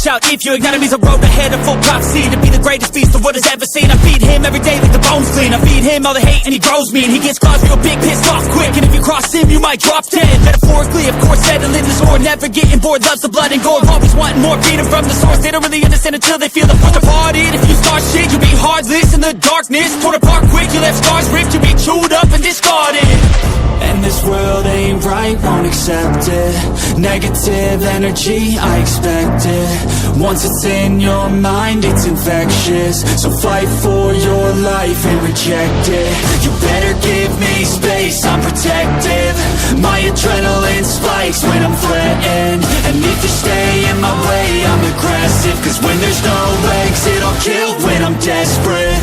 Out if your enemy's a road ahead of full prophecy to be the greatest beast the world has ever seen. I feed him every day like the bones clean. I feed him all the hate and he grows me, and he gets claws real big, pissed off quick. And if you cross him, you might drop dead. Metaphorically, of course, settling the sword, never getting bored, loves the blood and gore. Always wanting more, feeding from the source. They don't really understand until they feel the force departed. If you start shit, you'll be heartless in the darkness, torn apart quick. You left scars ripped, you'll be chewed up and discarded. And this world ain't right, won't accept it. Negative energy, I expect it. Once it's in your mind, it's infectious. So fight for your life and reject it. You better give me space, I'm protective. My adrenaline spikes when I'm threatened. And if you stay in my way, I'm aggressive. Cause when there's no exit, I'll kill when I'm desperate.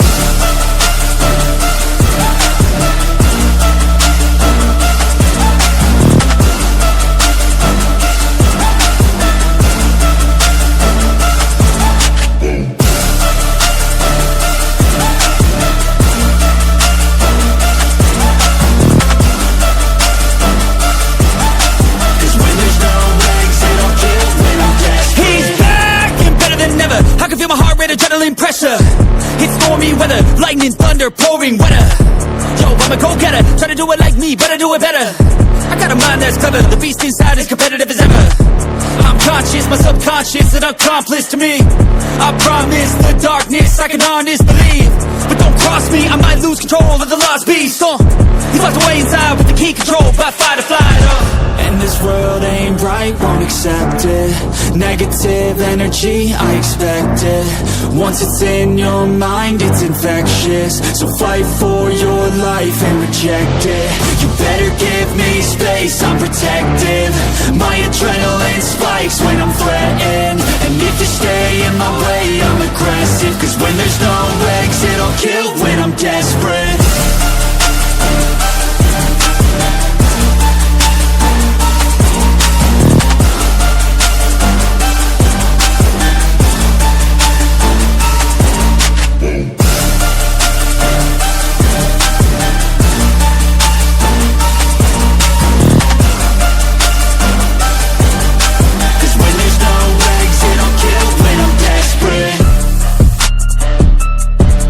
Adrenaline pressure, it's stormy weather, lightning, thunder, pouring weather. Yo, I'm a go-getter, try to do it like me, but I do it better. I got a mind that's clever, the beast inside is competitive as ever. I'm conscious, my subconscious, an accomplice to me. I promise the darkness, I can harness, believe. But don't cross me, I might lose control of the lost beast. He's locked away inside with the key controlled by fight or flight. And this world ain't right, won't accept it. Negative energy, I expect it. Once it's in your mind, it's infectious. So fight for your life and reject it. You better give me space, I'm protective. My adrenaline's